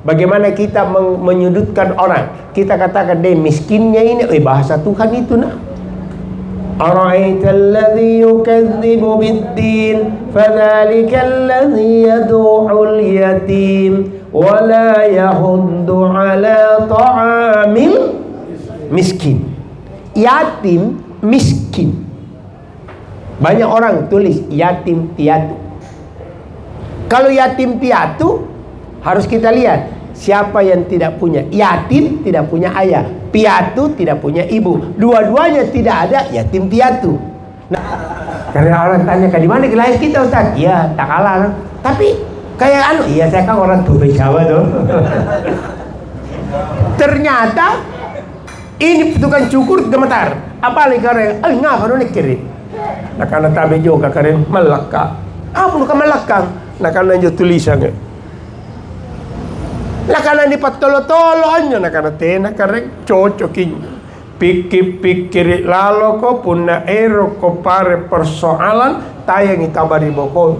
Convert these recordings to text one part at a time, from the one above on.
Bagaimana kita menyudutkan orang. Kita katakan dia miskinnya ini, bahasa Tuhan itu nah. Ara'aital ladzi yukadzibu bid-din fadzalikal ladzi yad'ul yatim wa la yahuddu 'ala ta'amil miskin. Yatim miskin. Banyak orang tulis yatim piatu. Kalau yatim piatu harus kita lihat siapa yang tidak punya. Yatim tidak punya ayah, piatu tidak punya ibu. Dua-duanya tidak ada, yatim piatu. Nah, karena orang tanya di mana lahir kita Ustaz? Ya tak kalah. Tapi kayak iya saya kan orang tua Jawa tuh. Ternyata ini tukang cukur gemetar. Apalagi karena ngapa nu kiri. Nah karena tabe juga karena melaka. Apa lu melakang? Nah karena jo tulisannya. Nah karena di patolo-tolonya nah karena tena karena cocokin pikir lalu ko punna ero ko pare persoalan tayang itabari bokol.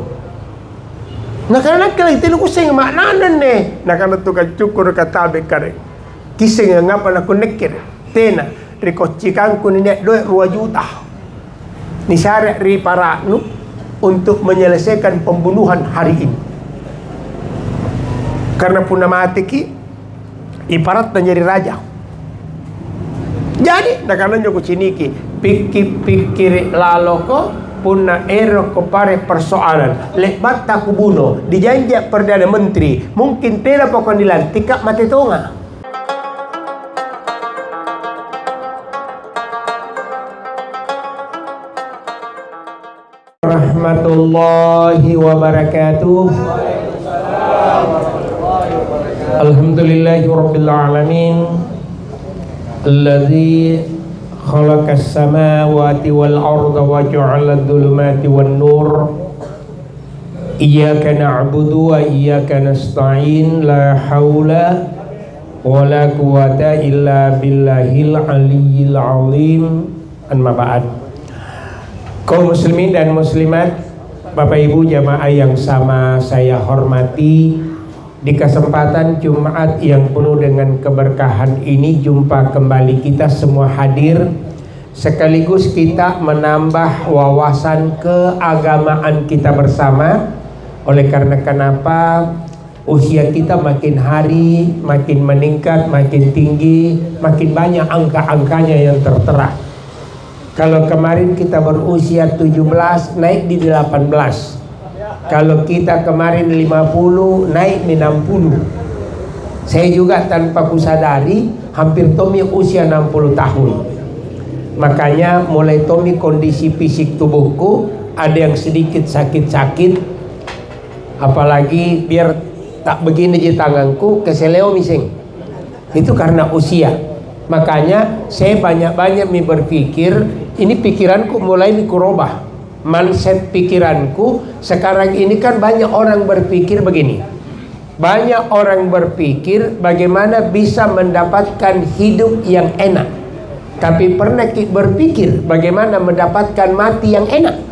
Nah karena kalau itu lu sing maknanan nih. Nah karena tukang cukur katabe karena kisah yang ngapa nak nekir tena rikocikan ku ni 2 juta. Ni syariat ri para nu untuk menyelesaikan pembunuhan hari ini. Karena punna mati ki ibarat menjadi raja. Jadi nak karena nyoko ciniki pikir laloko punna ero ko pare persoalan lebat tak kubuno dijanjak perdana menteri mungkin tidak pokok dilantik mati tonga. Rahmatullahi wabarakatuh. Alhamdulillahi rabbil alamin alladzi khalaqas samawati wal arda wa ja'ala adh-dhulumati wan nur iyyaka na'budu wa iyyaka nasta'in la haula wa la quwwata illa billahil aliyyil azim. Amma ba'd. Kaum muslimin dan muslimat, Bapak Ibu jamaah yang sama saya hormati, di kesempatan Jumat yang penuh dengan keberkahan ini jumpa kembali kita semua hadir sekaligus kita menambah wawasan keagamaan kita bersama. Oleh karena kenapa usia kita makin hari makin meningkat, makin tinggi, makin banyak angka-angkanya yang tertera. Kalau kemarin kita berusia 17 naik di 18. Kalau kita kemarin 50 naik di 60. Saya juga tanpa kusadari hampir Tommy usia 60 tahun. Makanya mulai Tommy kondisi fisik tubuhku ada yang sedikit sakit-sakit. Apalagi biar tak begini di tanganku keseleo mising. Itu karena usia. Makanya saya banyak-banyak berpikir, ini pikiranku mulai dikurubah. Mindset pikiranku sekarang ini kan banyak orang berpikir begini. Banyak orang berpikir bagaimana bisa mendapatkan hidup yang enak. Tapi pernah berpikir bagaimana mendapatkan mati yang enak?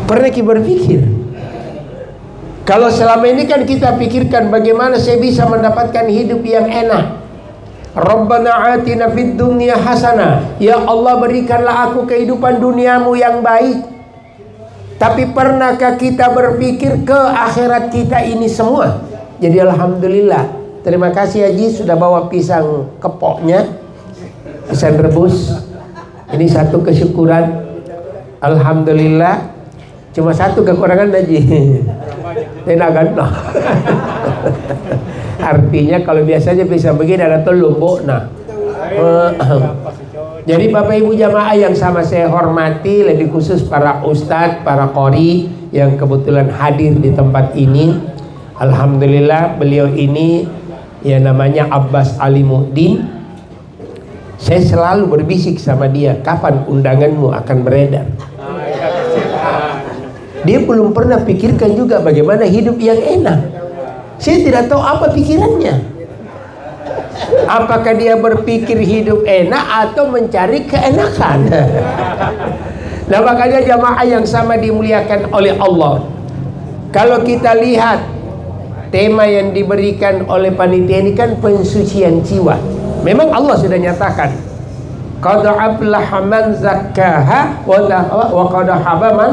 Pernah berpikir? Kalau selama ini kan kita pikirkan bagaimana saya bisa mendapatkan hidup yang enak. Rabbana atina fid dunya hasanah. Ya Allah berikanlah aku kehidupan duniamu yang baik. Tapi pernahkah kita berpikir ke akhirat kita ini semua? Jadi alhamdulillah. Terima kasih Haji sudah bawa pisang kepoknya, pisang rebus. Ini satu kesyukuran. Alhamdulillah. Cuma satu kekurangan Haji. Tenaga. Artinya kalau biasanya bisa begini ada telumbo. Nah, jadi Bapak Ibu jamaah yang sama saya hormati, lebih khusus para ustadz, para qori yang kebetulan hadir di tempat ini. Alhamdulillah beliau ini ya namanya Abbas Alimuddin. Saya selalu berbisik sama dia, kapan undanganmu akan beredar? Dia belum pernah pikirkan juga bagaimana hidup yang enak. Saya tidak tahu apa pikirannya. Apakah dia berpikir hidup enak atau mencari keenakan? Nah makanya jamaah yang sama dimuliakan oleh Allah. Kalau kita lihat tema yang diberikan oleh panitia ini kan pensucian jiwa. Memang Allah sudah nyatakan, qad aflaha man zakkaha wa qad khaba man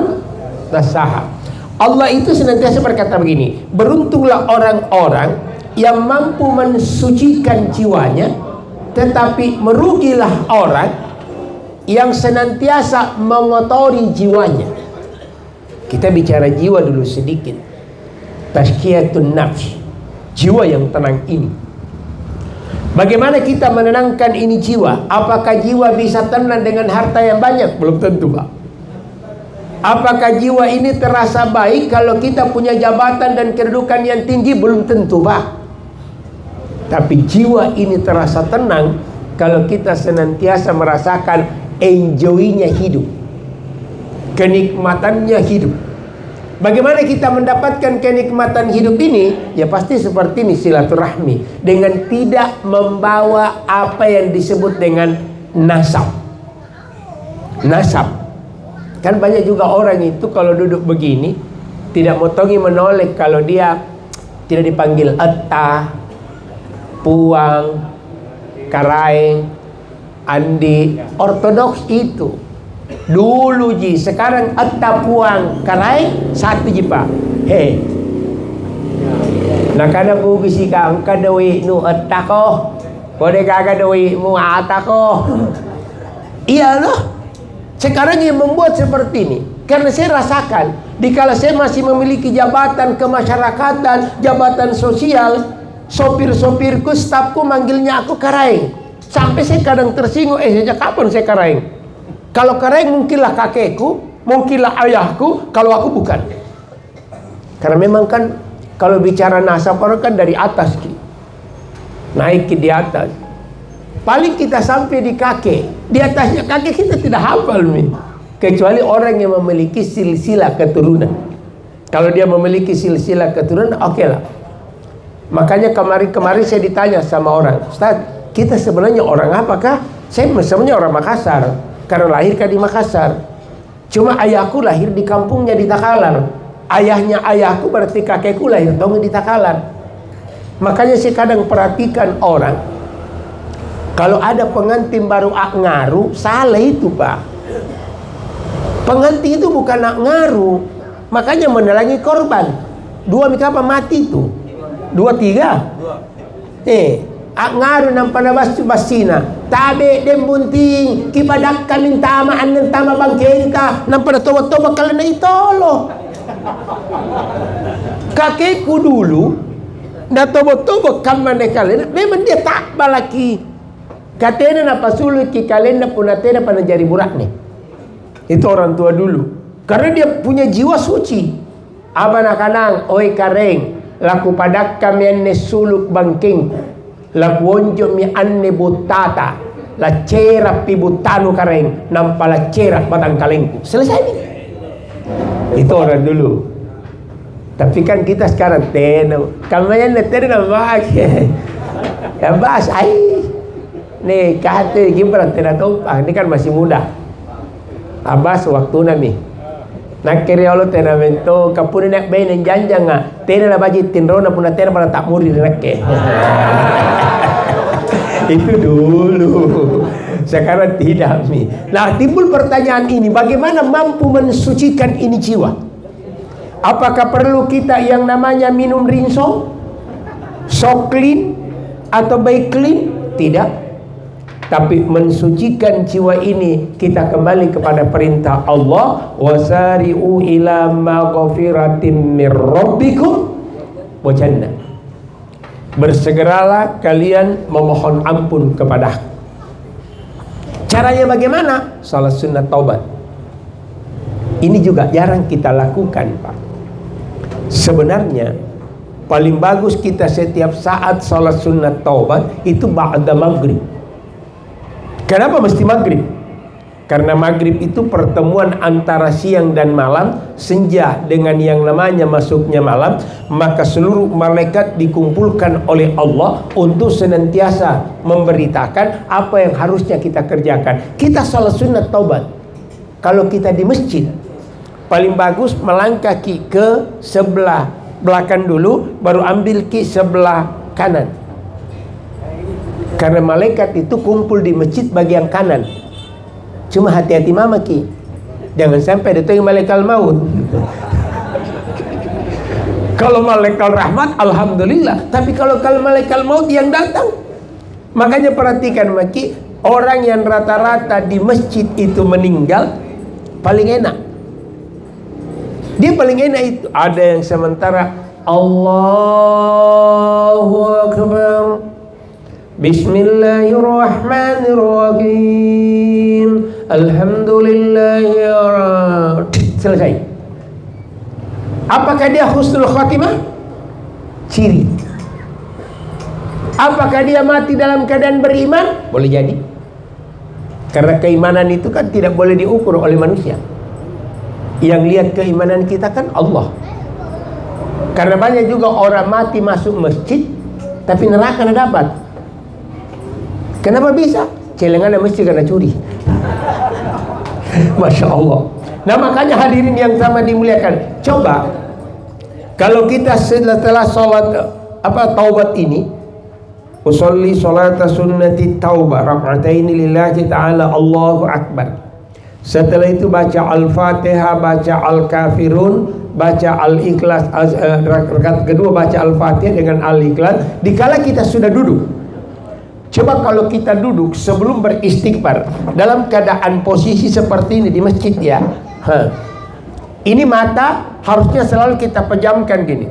dassaha. Allah itu senantiasa berkata begini, beruntunglah orang-orang yang mampu mensucikan jiwanya, tetapi merugilah orang yang senantiasa mengotori jiwanya. Kita bicara jiwa dulu sedikit. Tazkiyatun nafs, jiwa yang tenang ini. Bagaimana kita menenangkan ini jiwa? Apakah jiwa bisa tenang dengan harta yang banyak? Belum tentu, Pak. Apakah jiwa ini terasa baik kalau kita punya jabatan dan kedudukan yang tinggi? Belum tentu, Pak. Tapi jiwa ini terasa tenang kalau kita senantiasa merasakan enjoy-nya hidup, kenikmatannya hidup. Bagaimana kita mendapatkan kenikmatan hidup ini? Ya pasti seperti ini, silaturahmi, dengan tidak membawa apa yang disebut dengan nasab. Nasab. Kan banyak juga orang itu kalau duduk begini tidak motongi menoleh kalau dia tidak dipanggil Etta, Puang, Karaeng, Andi. Ortodoks itu dulu ji, sekarang Etta, Puang, Karaeng satu ji, Pak. Hei, nak ada buku si kang kadoi nu Etta ko, boleh kagak doi mu ata ko. Iya loh. Sekarang yang membuat seperti ini karena saya rasakan dikala saya masih memiliki jabatan kemasyarakatan, jabatan sosial, sopir-sopirku, stafku manggilnya aku Karaeng. Sampai saya kadang tersinggung, sejak kapan saya Karaeng? Kalau Karaeng mungkinlah kakekku, mungkinlah ayahku, kalau aku bukan. Karena memang kan kalau bicara nasab orang kan dari atas, naik ke di atas. Paling kita sampai di kakek, di atasnya kakek kita tidak hafal nih. Kecuali orang yang memiliki silsilah keturunan. Kalau dia memiliki silsilah keturunan, oke lah. Makanya kemarin saya ditanya sama orang, Ustaz, kita sebenarnya orang apakah? Saya sebenarnya orang Makassar, karena lahirkan di Makassar. Cuma ayahku lahir di kampungnya di Takalar. Ayahnya ayahku berarti kakekku lahir dong di Takalar. Makanya saya kadang perhatikan orang, kalau ada pengantin baru ngaru, salah itu, Pak. Pengantin itu bukan ngaru, makanya menelangi korban. 2 apa mati itu? 2, 3. Ngaru nang panabastu basina. Tabe dem bunting kipadakan ning tamaan ng tama bangkenta nang panatowa-towa kala na itolo. Kakekku dulu natobo-tobo kamane kala. Memang dia tak balaki. Katena na pasulut ki kalenda punatena panajari burak nih. Itu orang tua dulu. Karena dia punya jiwa suci. Abana kanang oi Kareng, laku padak kami anne suluk bangking. Laku onjo mi anne butata. La cera pibutanu Kareng, nampala cera batang kalengku. Selesai nih. Itu orang dulu. Tapi kan kita sekarang tena, kamayan tena pakai. Ya bas, nih kate gibran tidak tumpah, ini kan masih muda. Abas waktu nami. Nak kiriolo tenamento kapuni nak bayi neng janjang nga. Tena na baji tinrona puna tena pada tak muri nakke. Itu dulu. Sekarang tidak mi. Nah timbul pertanyaan ini, bagaimana mampu mensucikan ini jiwa? Apakah perlu kita yang namanya minum rinso, soklin atau baiklin? Tidak. Tapi mensucikan jiwa ini kita kembali kepada perintah Allah, wasari'u ila maghfiratin mir rabbikum wa jannah. Bersegeralah kalian memohon ampun kepadaku. Caranya bagaimana? Salat sunat taubat. Ini juga jarang kita lakukan, Pak. Sebenarnya paling bagus kita setiap saat salat sunat taubat itu ba'da maghrib. Kenapa mesti maghrib? Karena maghrib itu pertemuan antara siang dan malam, senja dengan yang namanya masuknya malam. Maka seluruh malaikat dikumpulkan oleh Allah untuk senantiasa memberitakan apa yang harusnya kita kerjakan. Kita salat sunat taubat. Kalau kita di masjid, paling bagus melangkah ke sebelah belakang dulu, baru ambil ki sebelah kanan. Karena malaikat itu kumpul di masjid bagian kanan. Cuma hati-hati mama ki, jangan sampai datang malaikat maut. Kalau malaikat rahmat alhamdulillah, tapi kalau malaikat maut yang datang, makanya perhatikan maki, orang yang rata-rata di masjid itu meninggal paling enak. Dia paling enak itu. Ada yang sementara Allahu Akbar, Bismillahirrahmanirrahim, Alhamdulillah, selesai. Apakah dia husnul khatimah? Ciri. Apakah dia mati dalam keadaan beriman? Boleh jadi. Karena keimanan itu kan tidak boleh diukur oleh manusia. Yang lihat keimanan kita kan Allah. Karena banyak juga orang mati masuk masjid tapi neraka tidak dapat. Kenapa bisa? Celengan masjid karena curi. Masya Allah. Nah makanya hadirin yang sama dimuliakan, coba kalau kita setelah sholat taubat ini, usolli sholata sunnati taubah rak'ataini lillahi ta'ala Allahu Akbar. Setelah itu baca Al-Fatihah, baca Al-Kafirun, baca Al-Ikhlas, rakaat kedua baca Al-Fatihah dengan Al-Ikhlas. Dikala kita sudah duduk, coba kalau kita duduk sebelum beristighfar dalam keadaan posisi seperti ini di masjid ya, ini mata harusnya selalu kita pejamkan gini.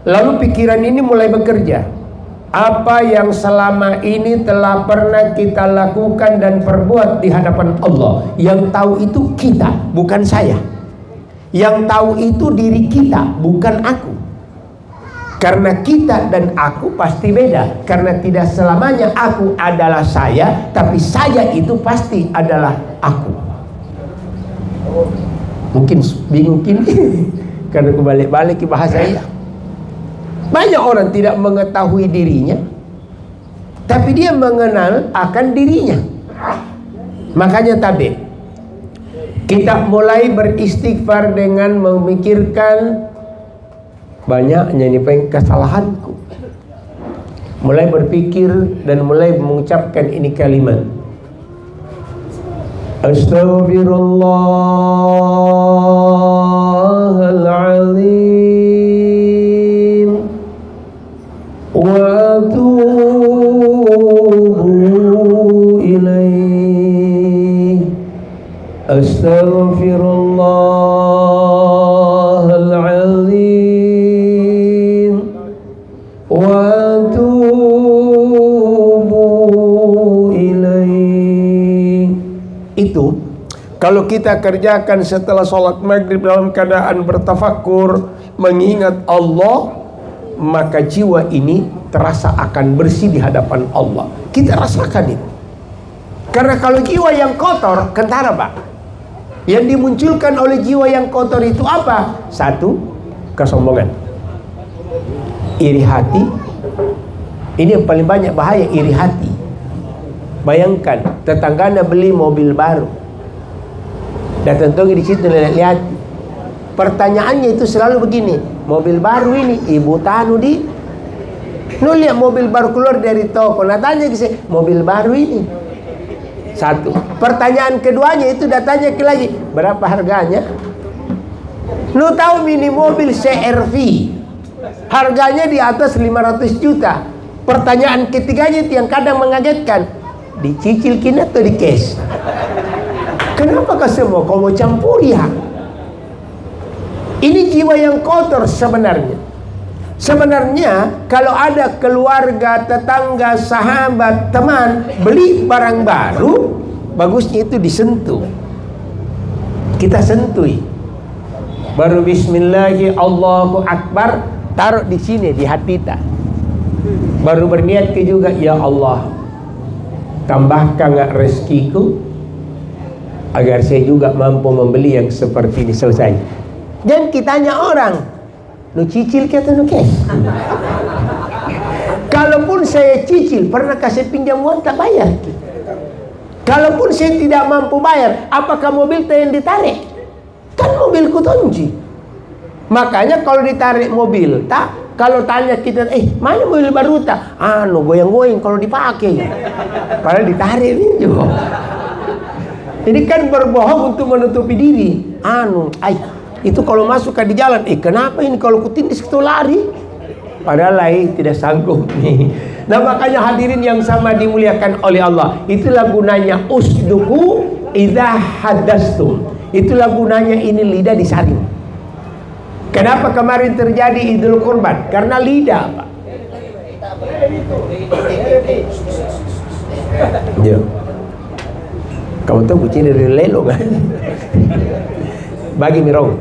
Lalu pikiran ini mulai bekerja. Apa yang selama ini telah pernah kita lakukan dan perbuat di hadapan Allah. Yang tahu itu kita, bukan saya. Yang tahu itu diri kita, bukan aku. Karena kita dan aku pasti beda. Karena tidak selamanya aku adalah saya, tapi saya itu pasti adalah aku. Mungkin bingung ini karena kebalik-balik bahasa iya. Banyak orang tidak mengetahui dirinya, tapi dia mengenal akan dirinya. Makanya tabe, kita mulai beristighfar dengan memikirkan banyaknya ini kesalahanku. Mulai berpikir dan mulai mengucapkan ini kalimat, Astaghfirullahaladzim wa atubu ilaih. Astaghfirullahaladzim wa atubu ilaih. Itu kalau kita kerjakan setelah sholat maghrib dalam keadaan bertafakkur, mengingat Allah, maka jiwa ini terasa akan bersih di hadapan Allah. Kita rasakan itu. Karena kalau jiwa yang kotor, kentara Pak, yang dimunculkan oleh jiwa yang kotor itu apa? Satu, kesombongan, iri hati. Ini yang paling banyak bahaya, iri hati. Bayangkan tetangganya beli mobil baru, datang di situ lihat. Pertanyaannya itu selalu begini, mobil baru ini ibu tanu di, lihat mobil baru keluar dari toko, nah tanya ke saya, mobil baru ini. Satu. Pertanyaan keduanya itu datanya ke lagi, berapa harganya? Lu tahu mini mobil CR-V harganya di atas 500 juta. Pertanyaan ketiganya itu yang kadang mengagetkan, dicicil kini atau di cash? Kenapa kau semua kau mau campur ya? Ini jiwa yang kotor sebenarnya. Sebenarnya kalau ada keluarga, tetangga, sahabat, teman beli barang baru, bagusnya itu disentuh. Kita sentuh. Baru bismillahi Allahu Akbar, taruh di sini di hati kita. Baru berniat ke juga, ya Allah, tambahkan rezekiku agar saya juga mampu membeli yang seperti ini. Selesai. Dan kitanya orang, nu cicil kita nu cash. Kalaupun saya cicil, pernah kasih pinjam uang tak bayar. Kalaupun saya tidak mampu bayar, apakah mobil yang ditarik? Kan mobilku tonji. Makanya kalau ditarik mobil, kalau tanya kita, mana mobil baru tak? Goyang-goyang kalau dipakai. Padahal ditarik juga. Ini kan berbohong untuk menutupi diri. Itu kalau masuk di jalan, kenapa ini kalau kutindis itu lari? Padahal tidak sanggup nih. Nah makanya hadirin yang sama dimuliakan oleh Allah, itulah gunanya usduku idza hadastum. Itulah gunanya ini lidah disaring. Kenapa kemarin terjadi Idul Kurban? Karena lidah, Pak. Ya. Kamu tahu kucing dari lelo kan? Bagi mirong.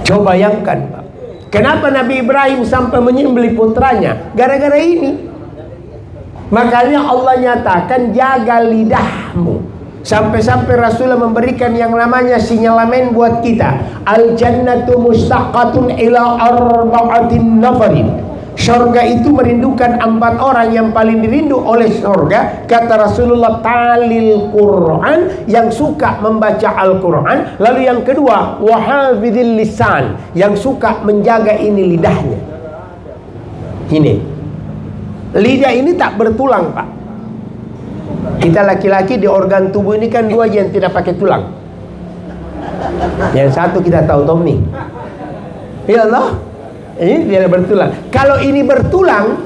Coba bayangkan, Pak. Kenapa Nabi Ibrahim sampai menyembelih putranya? Gara-gara ini. Makanya Allah nyatakan jaga lidahmu. Sampai-sampai Rasulullah memberikan yang namanya sinyalemen buat kita. Al-jannatu mustaqatun ila arba'atin nafarin. Surga itu merindukan 4 orang, yang paling dirindu oleh surga, kata Rasulullah, talil Quran, yang suka membaca Al-Quran. Lalu yang kedua, wahafidil lisan, yang suka menjaga ini lidahnya. Ini lidah ini tak bertulang, Pak. Kita laki-laki di organ tubuh ini kan 2 yang tidak pakai tulang. Yang satu kita tahu Tommy. Ya Allah, ini tidak bertulang. Kalau ini bertulang,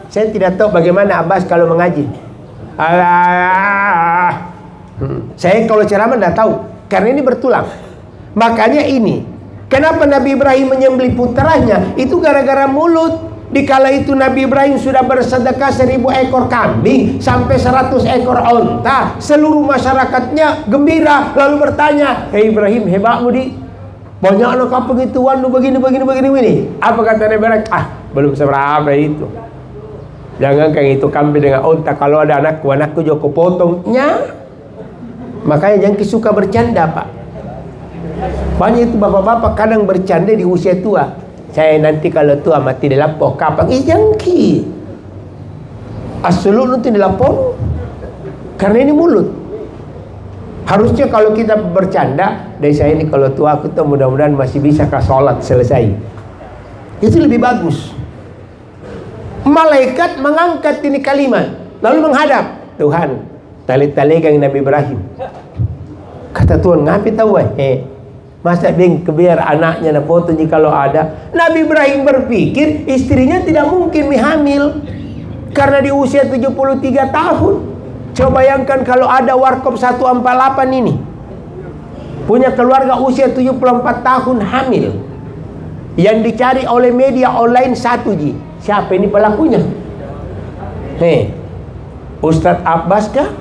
saya tidak tahu bagaimana Abbas kalau mengaji. Saya kalau ceramah tidak tahu, karena ini bertulang. Makanya ini, kenapa Nabi Ibrahim menyembelih putranya? Itu gara-gara mulut. Dikala itu Nabi Ibrahim sudah bersedekah 1000 ekor kambing sampai 100 ekor onta. Seluruh masyarakatnya gembira, lalu bertanya, Ibrahim, hebatmu di banyak anak kampung itu begini. Apa kata Nabi Ibrahim? Belum seberapa itu. Jangankan itu kambing dengan onta, kalau ada anakku juga potongnya. Makanya jangan suka bercanda, Pak. Banyak itu bapak-bapak kadang bercanda di usia tua. Saya nanti kalau tua mati di lampau kapan? Jangki. Asal nanti di lampau. Karena ini mulut. Harusnya kalau kita bercanda, dari saya ini kalau tua aku tuh mudah-mudahan masih bisa ke sholat selesai. Itu lebih bagus. Malaikat mengangkat ini kalimat, lalu menghadap Tuhan. Tali-tali Nabi Ibrahim. Kata Tuhan, ngapain tahu masa biar anaknya na foto kalau ada. Nabi Ibrahim berpikir istrinya tidak mungkin hamil karena di usia 73 tahun. Coba bayangkan kalau ada warkop 148 ini punya keluarga usia 74 tahun hamil, yang dicari oleh media online 1G. Siapa ini pelakunya? Ustadz Abbas kah?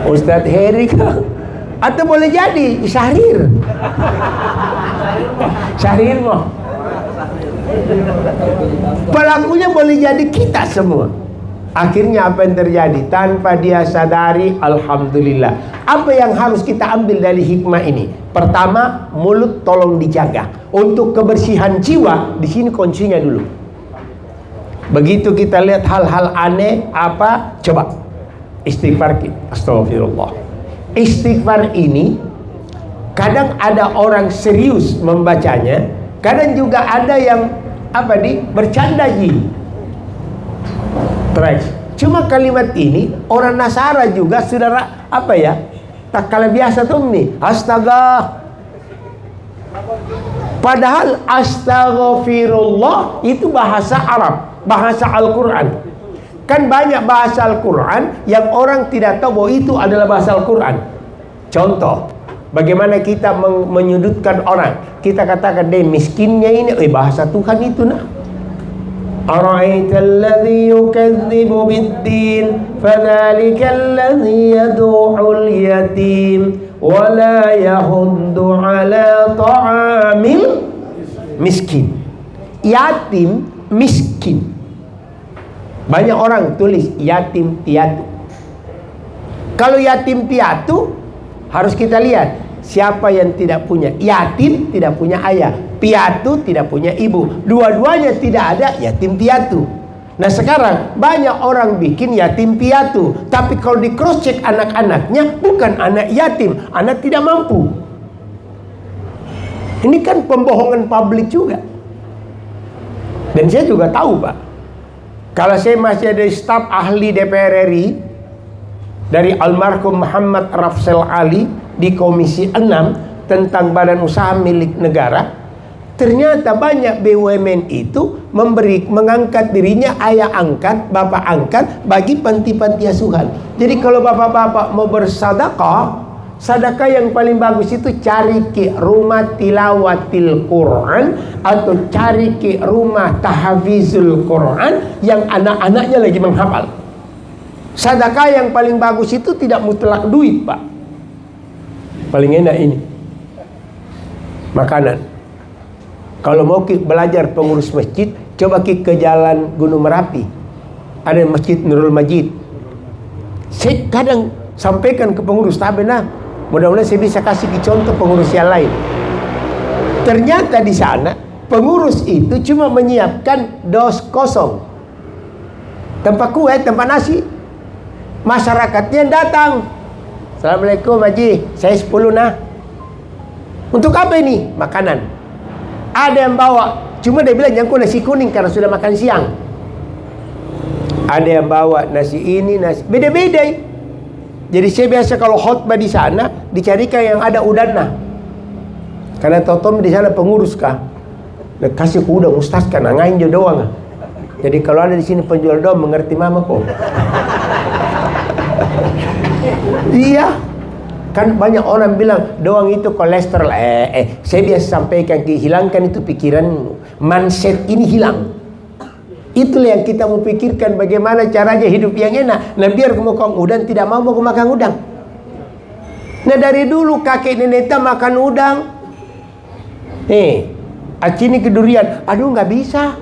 Ustadz Heri kah? Atau boleh jadi Syahrir. Syahrir mah. Pelakunya boleh jadi kita semua. Akhirnya apa yang terjadi? Tanpa dia sadari, alhamdulillah. Apa yang harus kita ambil dari hikmah ini? Pertama, mulut tolong dijaga. Untuk kebersihan jiwa, di sini kuncinya dulu. Begitu kita lihat hal-hal aneh, apa? Coba istighfar kita. Astagfirullah. Istighfar ini kadang ada orang serius membacanya, kadang juga ada yang bercanda Cuma kalimat ini orang Nasara juga sudah tak kalah biasa tuh nih. Astaga. Padahal astaghfirullah itu bahasa Arab, bahasa Al-Quran. Kan banyak bahasa Al-Quran yang orang tidak tahu bahwa itu adalah bahasa Al-Quran. Contoh, bagaimana kita menyudutkan orang. Kita katakan deh miskinnya ini, bahasa Tuhan itu nah. Ara'aital ladzi yukadzibu bid-din fadzalikal ladzi yad'ul yatim wa la yahuddu 'ala ta'amil miskin. Yatim miskin. Banyak orang tulis yatim piatu. Kalau yatim piatu, harus kita lihat siapa yang tidak punya. Yatim tidak punya ayah, piatu tidak punya ibu. Dua-duanya tidak ada, yatim piatu. Nah sekarang banyak orang bikin yatim piatu, tapi kalau di cross check anak-anaknya bukan anak yatim, anak tidak mampu. Ini kan pembohongan publik juga. Dan saya juga tahu Pak, kalau saya masih ada staf ahli DPR RI dari almarhum Muhammad Rafsel Ali di Komisi 6 tentang badan usaha milik negara, ternyata banyak BUMN itu mengangkat dirinya ayah angkat, bapak angkat bagi panti-panti asuhan. Jadi kalau bapak-bapak mau bersedekah, sedekah yang paling bagus itu cari ke rumah tilawatil Quran atau cari ke rumah tahfizul Quran yang anak-anaknya lagi menghafal. Sedekah yang paling bagus itu tidak mutlak duit Pak. Paling enak ini makanan. Kalau mau belajar pengurus masjid, coba ke Jalan Gunung Merapi. Ada Masjid Nurul Majid. Saya kadang sampaikan ke pengurus, tapi mudah-mudahan saya bisa kasih contoh pengurus yang lain. Ternyata di sana pengurus itu cuma menyiapkan dos kosong, tempat kue, tempat nasi. Masyarakatnya datang, Assalamualaikum Haji, saya 10 nah. Untuk apa ini? Makanan. Ada yang bawa, cuma dia bilang jangan nasi kuning karena sudah makan siang. Ada yang bawa nasi ini, nasi beda-beda. Jadi saya biasa kalau khotbah di sana dicarikan yang ada udangnya. Karena totom di sana pengurus kah? Kasih ke udang ustaz kan ngain jo doang. Jadi kalau ada di sini penjual doang mengerti mama kok. Iya. Kan banyak orang bilang doang itu kolesterol. Saya biasa sampaikan, hilangkan itu pikiran, mindset ini hilang. Itulah yang kita mau pikirkan, bagaimana caranya hidup yang enak. Nah biar kamu makan udang tidak mau makan udang. Nah dari dulu kakek nenek kita makan udang. Acini ke durian, aduh nggak bisa,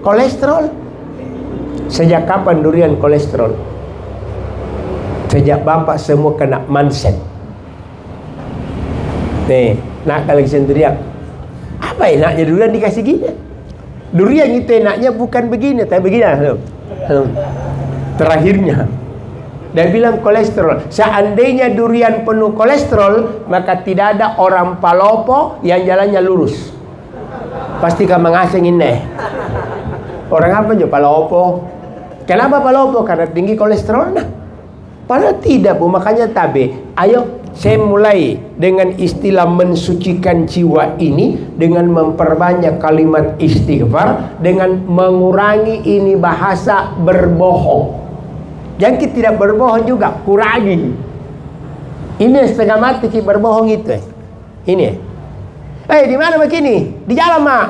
kolesterol. Sejak kapan durian kolesterol? Sejak bapak semua kena mindset. Nak kalau durian, apa enaknya durian dikasih gini? Durian itu enaknya bukan begini, tapi begini. Terakhirnya dia bilang kolesterol. Seandainya durian penuh kolesterol, maka tidak ada orang Palopo yang jalannya lurus. Pasti kamu mengasing ini. Orang apa jo Palopo? Kenapa Palopo? Karena tinggi kolesterolnya. Padahal tidak Bu, makanya tabe. Ayo saya mulai dengan istilah mensucikan jiwa ini dengan memperbanyak kalimat istighfar, dengan mengurangi ini bahasa berbohong. Yang kita tidak berbohong juga kurangi. Ini setengah mati kita berbohong itu. Ini. Di mana begini? Di jalan mak.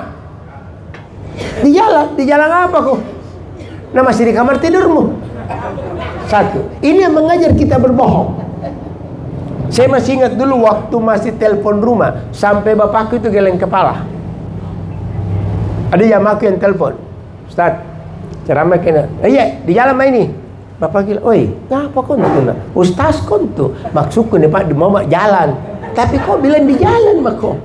Di jalan apa kok? Nah masih di kamar tidurmu. Satu, ini yang mengajar kita berbohong. Saya masih ingat dulu waktu masih telepon rumah, sampai bapakku itu geleng kepala. Ada jamaahku yang telepon, Ustaz, ceramah kena. Iya, di jalan ini. Bapak bilang, oi, ngapa kau nak? Ustaz kau tuh, maksudku nih Pak, di mau jalan. Tapi kau bilang di jalan mak kau.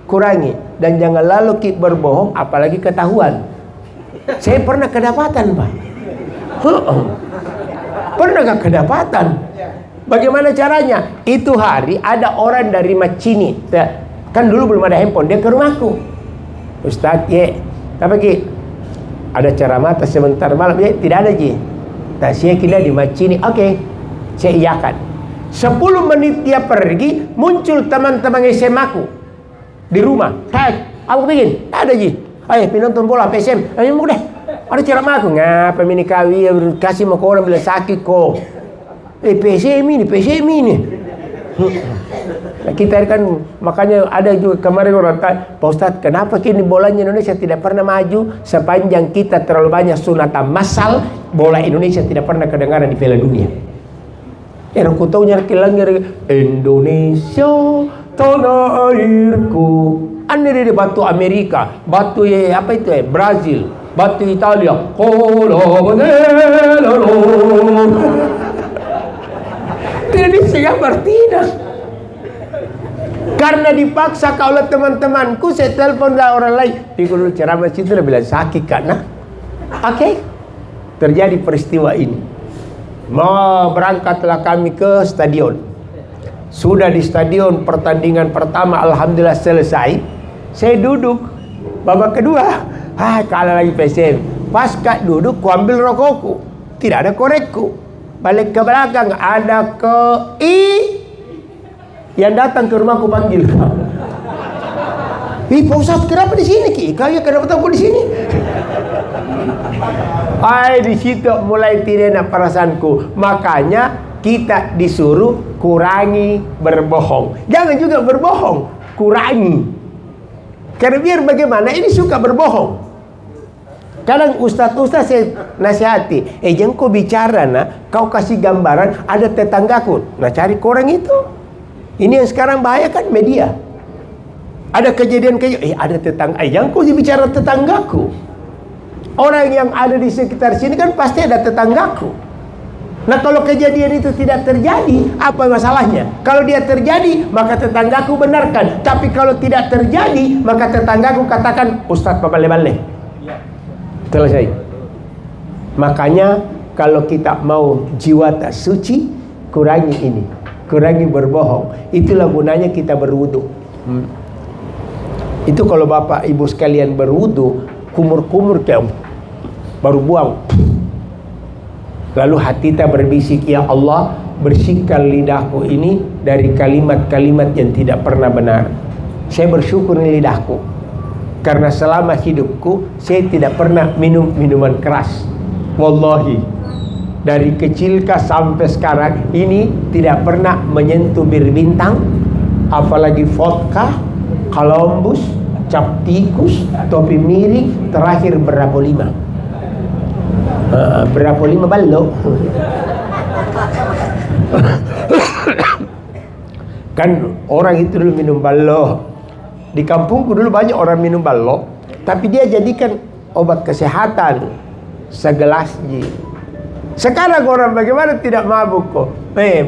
Kurangi dan jangan lalu kita berbohong, apalagi ketahuan. Saya pernah kedapatan Pak. Pernah gak kedapatan? Bagaimana caranya? Itu hari ada orang dari Macini. Kan dulu belum ada handphone, dia ke rumahku. Ustaz, apa Ki? Ada ceramah sebentar malam, tidak ada Ji. Tak saya kira di Macini. Oke, saya iyakan. 10 menit dia pergi, muncul teman-teman SMA ku di rumah. Aku bikin, tak ada Ji. Ayo, nonton bola PSM. Ayo mau deh. Ada ceramah aku, ngapa ini kawi kasih mau ke orang bila sakit kok. PSM ini. Nah, kita kan makanya ada juga kemarin orang tanya, Pak Ustadz, kenapa kini bolanya Indonesia tidak pernah maju sepanjang kita terlalu banyak sunatan massal, bola Indonesia tidak pernah kedengaran di Piala Dunia. Aku tahu nyari Indonesia tanah airku. Ane di batu Amerika, batu apa itu Brazil. Batu Italia, tidak disegambar, tidak. Karena dipaksa oleh teman-temanku, saya telepon orang lain. Di dulu ceramah situ dia bilang sakit karena, oke, terjadi peristiwa ini. Berangkatlah kami ke stadion. Sudah di stadion, pertandingan pertama alhamdulillah selesai. Saya duduk. Babak kedua, kalah lagi PSM. Pas duduk, ku ambil rokokku. Tidak ada korekku. Balik ke belakang, ada yang datang ke rumahku panggil. Pak Ustadz, kenapa di sini Ki? Kau ya kenapa tahu di sini? Di situ mulai tidak enak perasaanku. Makanya kita disuruh kurangi berbohong. Jangan juga berbohong, kurangi. Karena biar bagaimana ini suka berbohong. Kadang ustaz-ustaz saya nasihati, jangan kau bicara kau kasih gambaran ada tetanggaku. Cari korang itu. Ini yang sekarang bahaya kan media. Ada kejadian ada tetangga. Jangan kau bicara tetanggaku. Orang yang ada di sekitar sini kan pasti ada tetanggaku. Kalau kejadian itu tidak terjadi, apa masalahnya? Kalau dia terjadi, maka tetanggaku benarkan. Tapi kalau tidak terjadi, maka tetanggaku katakan, Ustadz balik-balik. Selesai. Makanya kalau kita mau jiwa tak suci, kurangi ini, kurangi berbohong. Itulah gunanya kita berwudu. Itu kalau bapak ibu sekalian berwudu, kumur-kumur kayak baru buang. Lalu hati kita berbisik, ya Allah, bersihkan lidahku ini dari kalimat-kalimat yang tidak pernah benar. Saya bersyukur di lidahku. Karena selama hidupku saya tidak pernah minum minuman keras. Wallahi, dari kecilkah sampai sekarang ini tidak pernah menyentuh bir bintang, apalagi vodka, Columbus, cap tikus, topi miring, terakhir berapa lima. Berapa lima balok. Kan orang itu dulu minum balok. Di kampungku dulu banyak orang minum balok, tapi dia jadikan obat kesehatan segelas ji. Sekarang orang bagaimana tidak mabuk kok.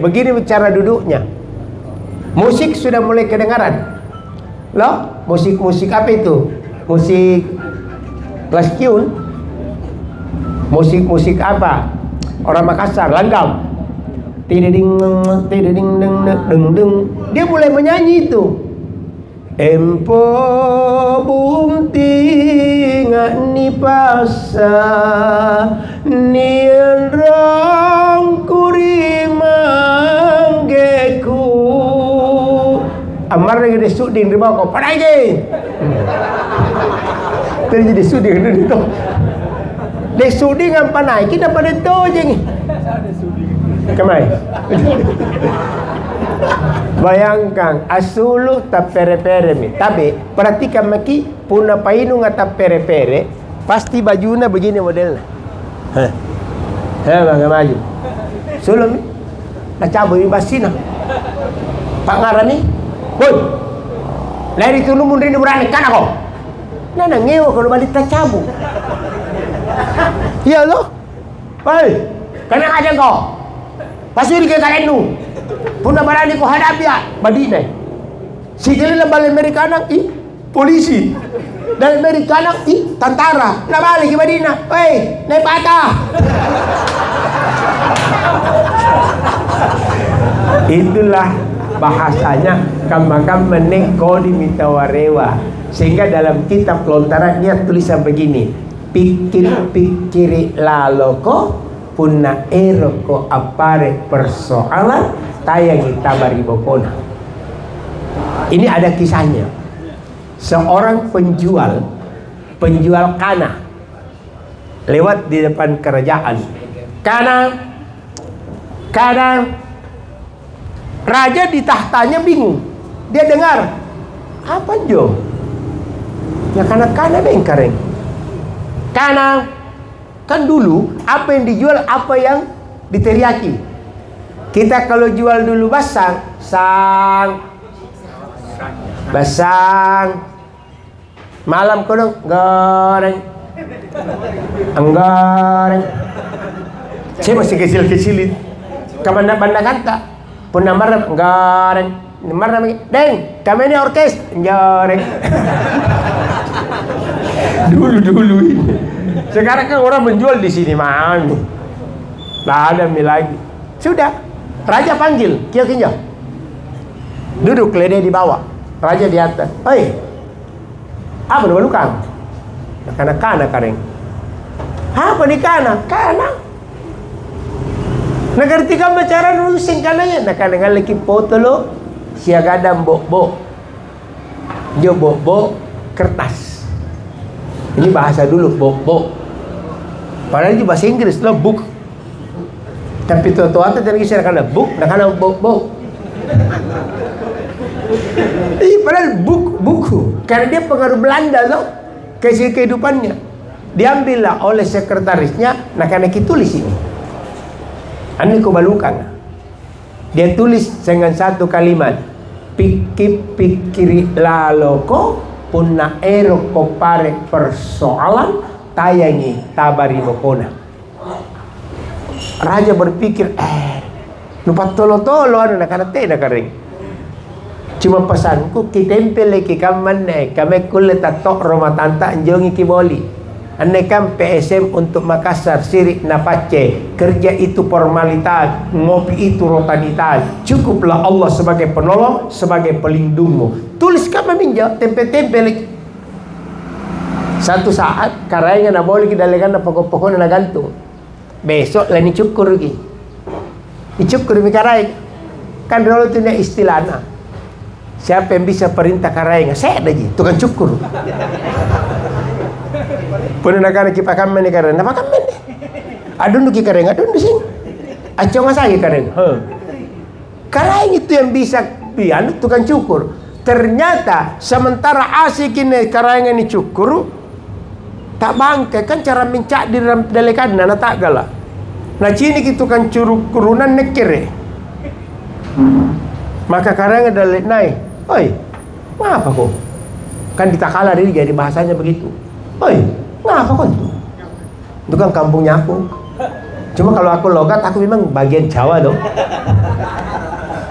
Begini cara duduknya. Musik sudah mulai kedengaran. Loh, musik apa itu? Musik Laskiun. Musik apa? Orang Makassar, langgam. Tiding ding deng. Dia mulai menyanyi itu. Empo bunting ni pasa nian rong kurimanggeku. Amar lagi di suding di bawah kau padai je. Terjadi suding itu. Di suding apa naik kita pada tu je ni. Kemai. Bayangkan asulu tak pere-pere mi. Tapi perhatikan maki puna painu ngata pere-pere pasti bajuna begini modelnya. Bang maju. Sulum nak cabut basina. Pak ngarani. Boy. Lari tu lumun rini berani kan aku. Nana ngewa kalau balik tak cabut. Iya loh. Hei, kena aja kau. Pasuri ke kalenu. Puna barani ko hadapi badinay. Sige lang balik Amerikana polisi. Dan Amerikana tantara. Nabalik badina. Hey, naik patah. Itulah bahasanya kam meneko di mitawarewa. Sehingga dalam kitab lontarannya tulisan begini. Pikir-pikiri laloko punna eroko apare persoalan tayangi tabaribokona. Ini ada kisahnya. Seorang penjual kana lewat di depan kerajaan. Kana raja di tahtanya bingung. Dia dengar apa jo? Ya kana bengkareng. Kana kan dulu apa yang dijual, apa yang diteriaki. Kita kalau jual dulu basang, malam kodong goreng, anggoreng. Saya masih kecil-kecilin. Kamanda-banda kata, pun marah goreng, marah lagi. Deng, kami ini orkes, goreng. Dulu ini. Sekarang kan orang menjual di sini mami. Tidak ada mie lagi. Sudah, raja panggil, kinyo. Duduk keledai di bawah, raja di atas. Hei, apa lu balukang? Kana kareng. Apa nih kana? Nagarti ka bicara nulising kananya. Nakana lagi foto lo, siagadam bo. Jo bo kertas. Ini bahasa dulu bo. Padahal itu bahasa Inggris lo book. Tapi tua-tua itu jadi kisah karena book, nakana bo. Padahal buku. Karena dia pengaruh Belanda loh ke kehidupannya. Diambillah oleh sekretarisnya, nakana tulis ini. Ani ko balukan. Dia tulis dengan satu kalimat. Pikir laloko punna ero kopare persoalan tayangi tabari bokona. Raja berpikir, lupa tolo-tolo anu nakana kering. Cuma pesanku kitempel lagi kaman kami kulit tatok rumah tanta anjongi kiboli. Anekam PSM untuk Makassar sirik napace. Kerja itu formalitas, ngopi itu rutinitas. Cukuplah Allah sebagai penolong, sebagai pelindungmu. Tuliskan meminjau, tempel-tempel. Satu saat karanya na boleh kita lekan na pokok-pokok na gantung. Besok lah ni cukur lagi. Dicukur mi karai. Kan dulu tu ni istilahnya. Siapa yang bisa perintah karai? Saya ada je, tukang cukur. Pernah nak kena kipakan mana karai? Nama kan mana? Adun tu karai, adun di sini. Acung asal karai. Karai itu yang bisa pian tukang cukur. Ternyata sementara asik ini karai ini cukur, tak bangke kan cara mencak di dalam dalekan nana tak galak. Nah cini kita kan curunan nekere. Maka karang ada naik. Oi, ngapa kok? Kan ditakala dia jadi bahasanya begitu. Oi, ngapa kok itu? Itu kan kampungnya aku. Cuma kalau aku logat, aku memang bagian Jawa dong.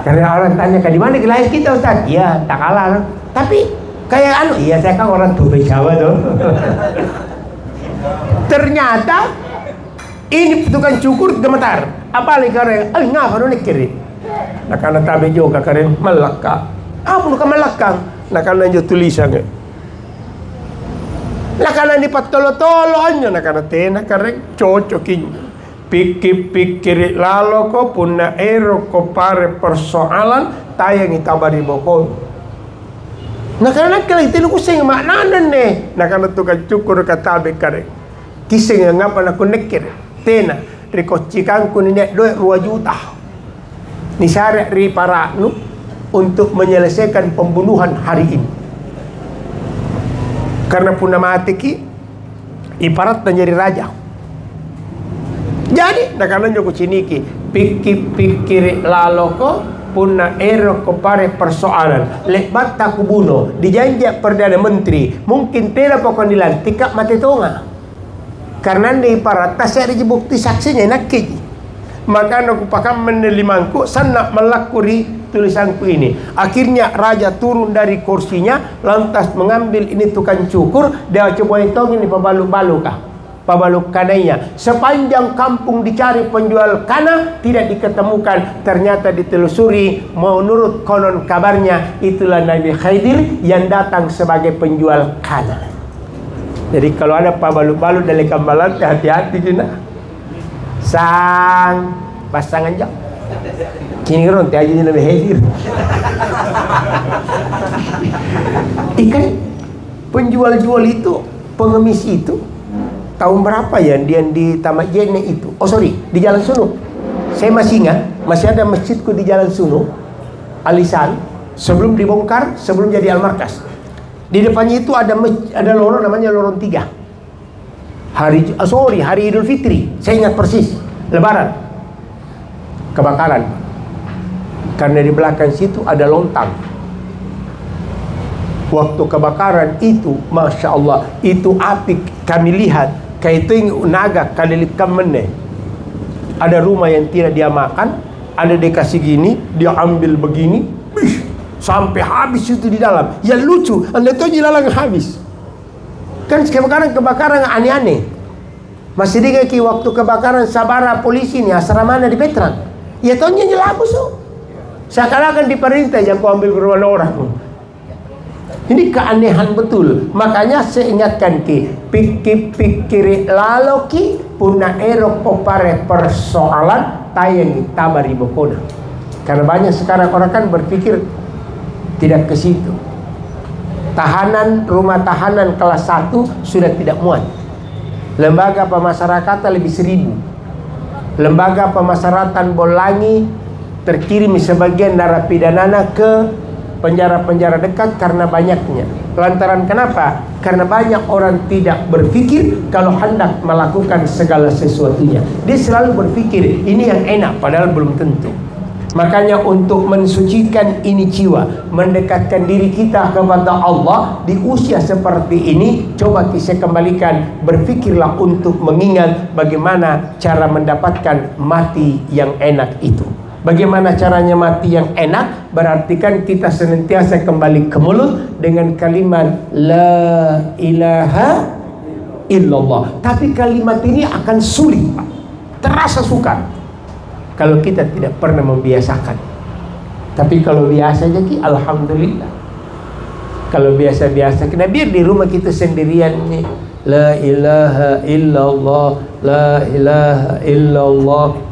Karena orang tanya, di mana lahir kita Ustaz? Iya, takala. Tapi kayak iya saya kan orang Dubai Jawa dong. Ternyata ini tukang cukur gemetar. Apa lagi karang? Ngapa lu nekiri? Nah karena tabe juga karen melaka. Apa lu melakang? Nah karena jo tulisan. Nah karena ni patolo-tolo anya nah karena tena karen cocokin. Pikir laloko punna ero kopare persoalan tayang itabari bokol. Nah karena kalau itu lu kusing maknanan nih. Nah karena tukang cukur katabe karen. Kising yang ngapa nak nekir. Tena rikocikan ku ni 2 juta. Nisarek ri para nu untuk menyelesaikan pembunuhan hari ini. Karena punna mati ki ibarat menjadi raja. Jadi nak kanan joko ciniki pikir laloko punna ero kopare persoalan lebat tak kubuno dijanjak perdana menteri mungkin tidak pokok dilantik mati tonga. Karena di ibarat tak ada bukti saksinya nakki. Maka aku pakam menelimangku sana melakuri tulisanku ini. Akhirnya raja turun dari kursinya lantas mengambil ini tukang cukur, dia coba hitung ini pabalu-balu kah? Pabalu kananya. Sepanjang kampung dicari penjual kana tidak diketemukan. Ternyata ditelusuri menurut konon kabarnya itulah Nabi Khidir yang datang sebagai penjual kana. Jadi kalau ada pabalu-balu dari kambalan hati-hati Cina. Sang pasangan jauh kini ronte aja ni lebih hadir ikan penjual-jual itu pengemis itu tahun berapa ya dia di Taman Jene itu di Jalan Sunu saya masih ingat masih ada masjidku di Jalan Sunu Alisan sebelum dibongkar sebelum jadi Al-Markas di depannya itu ada lorong namanya lorong 3 hari Idul Fitri saya ingat persis Lebaran kebakaran karena di belakang situ ada lontang. Waktu kebakaran itu Masya Allah itu api kami lihat kaiting naga kalilikam meneh ada rumah yang tidak dia makan ada dikasih gini dia ambil begini sampai habis itu di dalam yang lucu anda tahu jilalang habis kan kebakaran aneh-aneh. Masih dikaki waktu kebakaran Sabara polisi ni asrama di Veteran. Ya tahunnya jelabus so. Seakan-akan diperintah yang kau ambil ke rumah orang. Ini keanehan betul. Makanya saya ingatkan ki, pikir lalu ki puna erok popare persoalan tayang tabari bokona. Karena banyak sekarang orang kan berpikir tidak ke situ. Tahanan, rumah tahanan kelas 1 sudah tidak muat. Lembaga pemasyarakatan lebih 1000. Lembaga pemasyarakatan Bolangi terkirim sebagian narapidana ke penjara-penjara dekat karena banyaknya. Lantaran kenapa? Karena banyak orang tidak berpikir kalau hendak melakukan segala sesuatunya. Dia selalu berpikir ini yang enak, padahal belum tentu. Makanya untuk mensucikan ini jiwa, mendekatkan diri kita kepada Allah di usia seperti ini, coba kita kembalikan, berpikirlah untuk mengingat bagaimana cara mendapatkan mati yang enak itu. Bagaimana caranya mati yang enak? Berarti kan kita senantiasa kembali ke mulut dengan kalimat La ilaha illallah. Tapi kalimat ini akan sulit, Pak. Terasa sukar kalau kita tidak pernah membiasakan. Tapi kalau biasa aja ki, alhamdulillah. Kalau biasa-biasa, kena biar di rumah kita sendirian nih. La ilaha illallah, la ilaha illallah.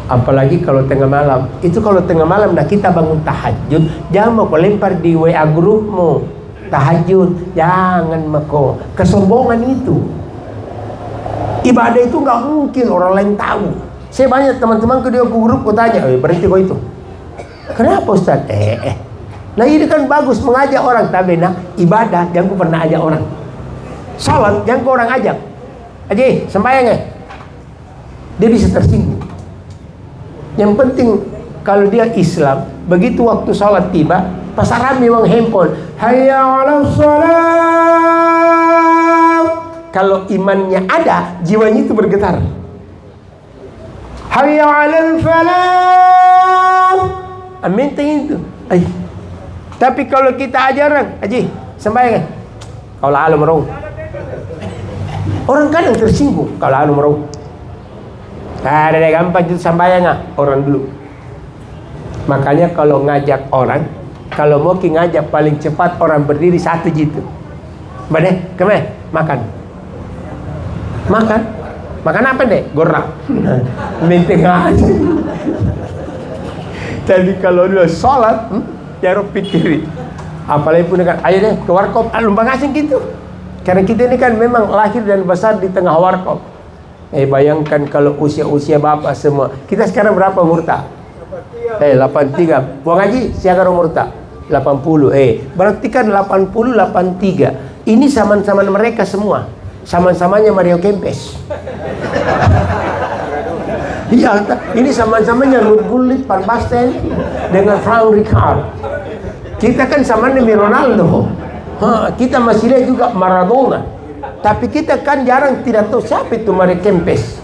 Apalagi kalau tengah malam. Itu kalau tengah malam dah kita bangun tahajud, jangan mau kau lempar di WA grupmu tahajud, jangan mau kesombongan itu. Ibadah itu nggak mungkin orang lain tahu. Saya banyak teman-teman ke dia grup, aku tanya, berhenti kau itu. Kenapa Ustaz? Nah ini kan bagus mengajak orang, tapi nah ibadah jangan ku pernah ajak orang. Salat jangan ku orang ajak. Aji sembahyang dia bisa tersinggung. Yang penting kalau dia Islam, begitu waktu salat tiba, pasar rame wang handphone, hayya 'alas salat. Kalau imannya ada, jiwanya itu bergetar. Hayya 'alal falah. Amin itu. Tapi kalau kita ajaran, Haji, sembahyang. Kalau alam merau. Orang kadang tersinggung kalau alam merau. Ada gampang itu sembahyang orang dulu. Makanya kalau ngajak orang, kalau mau ngajak paling cepat orang berdiri satu gitu. Bade, kemana? Makan. Makan. Makan apa deh? Gorak. Minta ngaji. Jadi kalau dia sholat, jangan pikir. Apalagi pun kan, ayo deh ke warkop, lumbang asing gitu. Karena kita ini kan memang lahir dan besar di tengah warkop. Bayangkan kalau usia-usia bapak semua. Kita sekarang berapa umur tak? 83. Buang haji, siapa umur tak? 80. Berarti kan 80, 83. Ini saman-saman mereka semua. Saman-samanya Mario Kempes. Iya, ini sama-samanya Ruud Gullit, Van Basten dengan Frank Rijkaard. Kita kan sama demi Ronaldo. Kita masih lihat juga Maradona. Tapi kita kan jarang tidak tahu siapa itu Mario Kempes.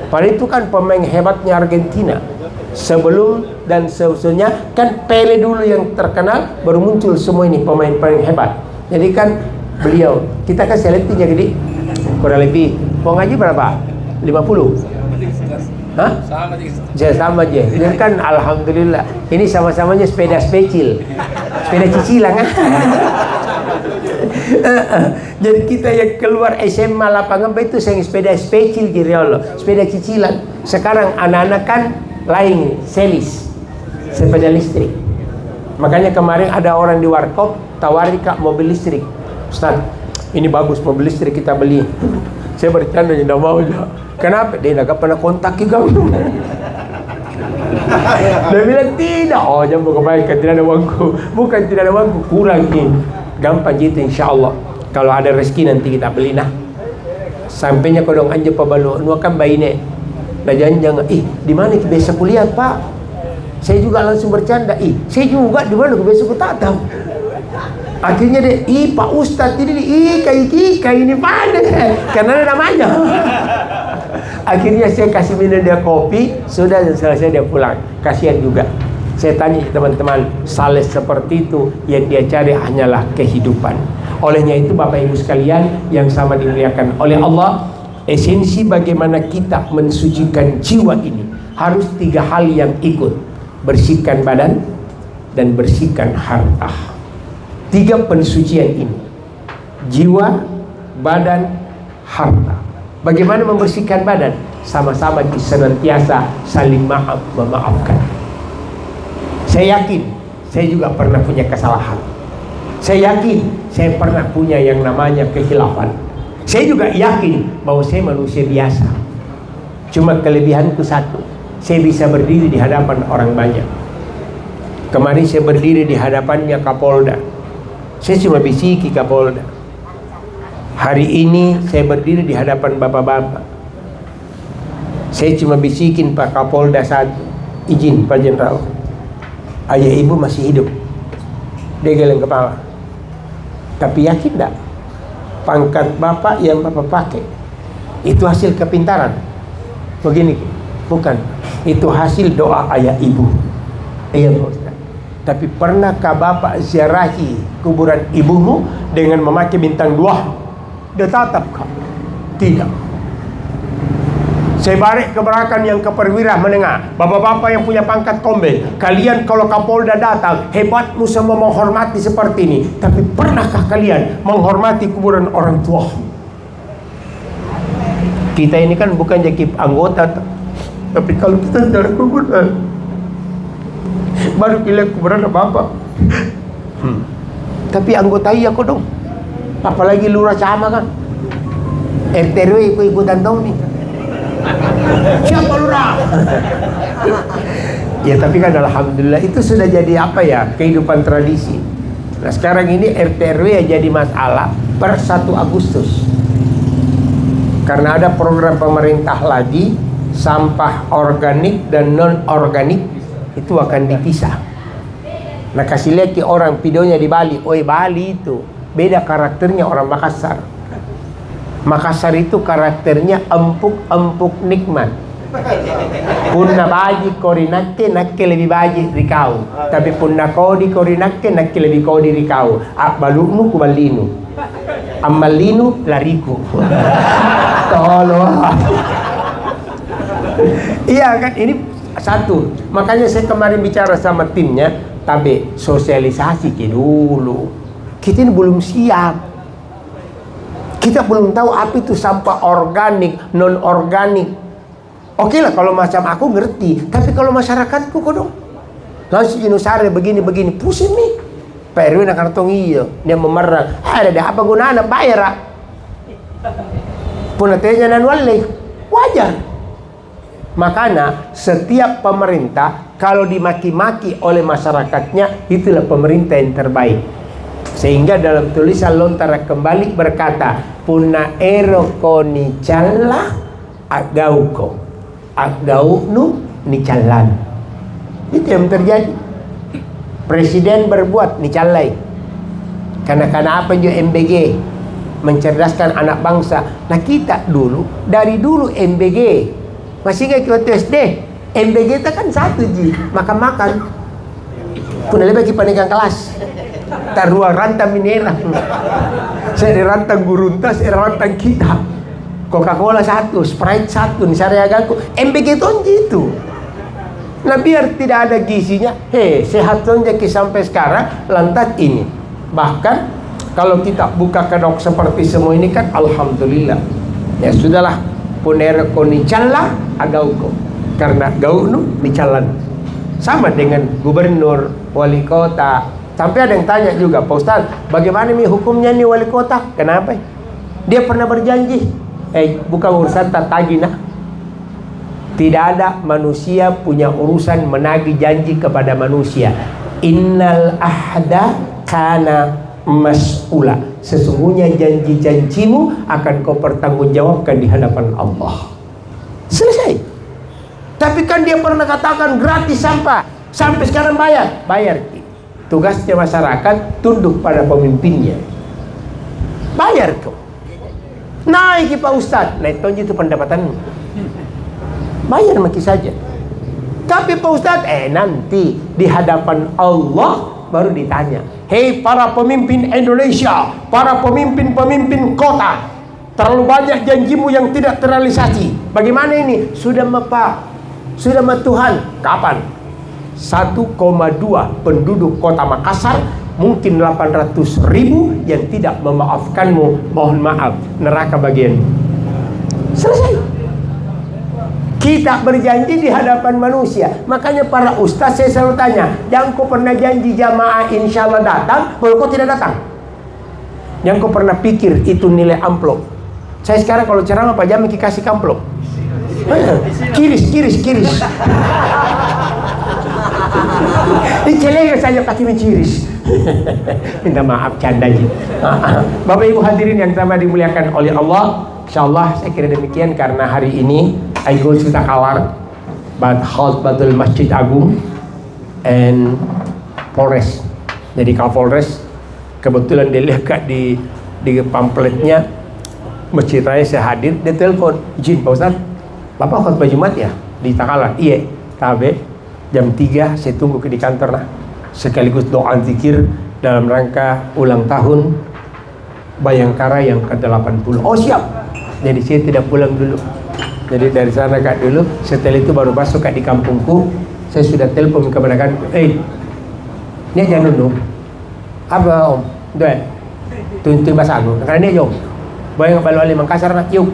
Padahal itu kan pemain hebatnya Argentina. Sebelum dan seusunya kan Pele dulu yang terkenal, baru muncul semua ini pemain-pemain hebat. Jadi kan beliau, kita kan selektifnya gede. Kurang lebih, mau ngaji berapa? 50? Hah? Sama aja. Ini kan alhamdulillah. Ini sama-samanya sepeda spesial, sepeda cicilan kan? Jadi kita yang keluar SMA lapangan itu yang sepeda spesial kiri Allah, sepeda cicilan. Sekarang anak-anak kan lain, selis, sepeda listrik. Makanya kemarin ada orang di warkop tawari kak mobil listrik. Ustaz, ini bagus mobil listrik kita beli. Saya bercanda tidak mau aja. Kenapa? Dia nggak pernah kontak juga. Dia bilang tidak. Oh jangan kebaikan, tidak ada uangku. Bukan tidak ada uangku, kurang ini. Gampang gitu insya Allah. Kalau ada rezeki nanti kita beli nah. Sampainya kodong anja pabalu, nuakan bayi ne. Nah jangan di mana biasa kuliah Pak? Saya juga langsung bercanda. Saya juga di mana biasa ku tatap. Akhirnya dia, Pak Ustadz ini, kayak ini pada, karena ada namanya. Akhirnya saya kasih minum dia kopi, sudah selesai dia pulang. Kasihan juga. Saya tanya teman-teman, saleh seperti itu yang dia cari hanyalah kehidupan. Olehnya itu Bapak Ibu sekalian yang sama dimuliakan oleh Allah, Esensi bagaimana kita mensucikan jiwa ini harus 3 hal yang ikut: bersihkan badan dan bersihkan harta. 3 pensucian ini: jiwa, badan, harta. Bagaimana membersihkan badan? Sama-sama senantiasa saling memaafkan. Saya yakin saya juga pernah punya kesalahan. Saya yakin saya pernah punya yang namanya kehilafan. Saya juga yakin bahwa saya manusia biasa. Cuma kelebihanku satu, saya bisa berdiri di hadapan orang banyak. Kemarin saya berdiri di hadapannya Kapolda. Saya cuma bisiki Kapolda. Hari ini saya berdiri di hadapan bapak-bapak. Saya cuma bisikin Pak Kapolda satu, izin Pak Jenderal, ayah ibu masih hidup. Dia geleng kepala. Tapi yakin tak? Pangkat bapak yang bapak pakai itu hasil kepintaran? Begini, bukan. Itu hasil doa ayah ibu. Iya Pak Ustaz. Tapi pernahkah bapak ziarahi kuburan ibumu dengan memakai bintang 2? Dia tatapkah? Tidak. Saya balik ke belakang yang ke perwira menengah, bapak-bapak yang punya pangkat kombes, kalian kalau Kapolda datang, hebatmu semua menghormati seperti ini. Tapi pernahkah kalian menghormati kuburan orang tua? Kita ini kan bukan jadi anggota, tapi kalau kita jalan kuburan, baru pilih kuburan bapak. Tapi anggota iya kok dong, apalagi lurah sama kan, RT RW ikut-ikutan dong nih. Siapa lurah? Ya tapi kan alhamdulillah itu sudah jadi apa ya, kehidupan tradisi. Nah sekarang ini RT RW ya jadi masalah per 1 Agustus. Karena ada program pemerintah lagi, sampah organik dan non organik itu akan dipisah. Nah kasih lihat ke orang videonya di Bali. Oi Bali itu beda karakternya orang Makassar. Makassar itu karakternya empuk-empuk nikmat. Punna baji korinakke nakke lebih baji rikau. Tapi punna kodi korinakke nakke lebih kodi rikau. Balunu kubalinu. Amalinu lariku. Tolong. Iya kan ini satu. Makanya saya kemarin bicara sama timnya, tapi sosialisasi ke dulu. Kita ini belum siap. Kita belum tahu apa itu sampah organik, non organik. Oke lah kalau macam aku ngerti, tapi kalau masyarakatku kok dong langsung inusare begini pusing nih. Pak RW nak kartong iyo, dia memerang. Ada apa gunanya bayar? Punatenya nan wale, wajar. Makanya setiap pemerintah kalau dimaki-maki oleh masyarakatnya, itulah pemerintah yang terbaik. Sehingga dalam tulisan Lontara kembali berkata, Puna eroko ni calla agauko agaunu ni callan. Itu yang terjadi. Presiden berbuat ni callai. Karena apa juga MBG mencerdaskan anak bangsa. Nah kita dulu, dari dulu MBG masih ingat waktu SD, MBG itu kan satu ji makan-makan. Puna lebih panikan kelas. Taruah rantang minera. Saya rantang gurunta, saya rantang kita. Coca-Cola 1, Sprite 1, Nisariagaku. MBG itu gitu. Nah biar tidak ada gizinya, sehat saja sampai sekarang lantas ini. Bahkan kalau kita buka kedok seperti semua ini kan alhamdulillah. Ya sudahlah, punere koni calla agauko. Karena gaunu dicalan. Sama dengan gubernur, wali kota. Sampai ada yang tanya juga, Pak Ustaz, bagaimana nih hukumnya nih wali kota? Kenapa? Dia pernah berjanji. Bukan urusan tagih nah. Tidak ada manusia punya urusan menagih janji kepada manusia. Innal ahda kana mas'ula. Sesungguhnya janji-janjimu akan kau pertanggungjawabkan di hadapan Allah. Selesai. Tapi kan dia pernah katakan gratis sampah. Sampai sekarang bayar. Bayar. Tugasnya masyarakat tunduk pada pemimpinnya. Bayar kau. Naik Pak Ustaz. Nah itu pendapatanmu. Bayar maki saja. Tapi Pak Ustaz, nanti di hadapan Allah baru ditanya. Hei para pemimpin Indonesia, para pemimpin-pemimpin kota, Terlalu banyak janjimu yang tidak terrealisasi. Bagaimana ini? Sudah Pak, sudah Tuhan. Kapan? 1,2 penduduk kota Makassar, mungkin 800.000 yang tidak memaafkanmu. Mohon maaf, neraka bagian. Selesai. Kita berjanji di hadapan manusia. Makanya para ustaz saya selalu tanya, yang kau pernah janji jamaah insya Allah datang, kalau kau tidak datang? Yang kau pernah pikir itu nilai amplop? Saya sekarang kalau ceramah Pak Jami kasih amplop. Kiris. Diceleng saja pasti menciris. Minta maaf candanya. Bapak Ibu hadirin yang sama dimuliakan oleh Allah, insyaallah saya kira demikian karena hari ini I go to Takalar, Batul Masjid Agung and Polres. Jadi Kapolres kebetulan dia lihat di pamfletnya Masjid Raya saya hadir, dia telepon, izin Pak Ustaz, Bapak khutbah Jumat ya di Takalar? Iya, tabe jam 3 saya tunggu di kantor lah, sekaligus doa zikir dalam rangka ulang tahun Bayangkara yang ke-80. Oh siap. Jadi saya tidak pulang dulu. Jadi dari sana Kak dulu, setelah itu baru masuk Kak di kampungku. Saya sudah telepon kepada ini aja dulu. Apa Om? Dua. Tuntun bahasa aku. Karena dia jom. Bayang Balu Ali Makassar nak yuk.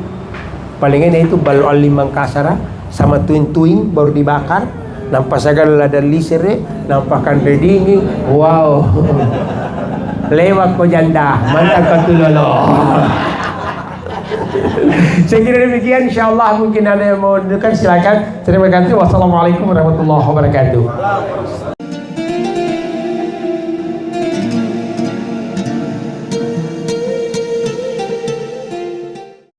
Paling ini itu Balu Ali Makassar sama tuing baru dibakar. Nampak segala dan lisere, nampakkan redingi. Wow. Lewat ko janda, mantap kan tulolo. Saya kira demikian, insyaallah mungkin ada yang mau menunjukkan silakan. Terima kasih. Wassalamualaikum warahmatullahi wabarakatuh.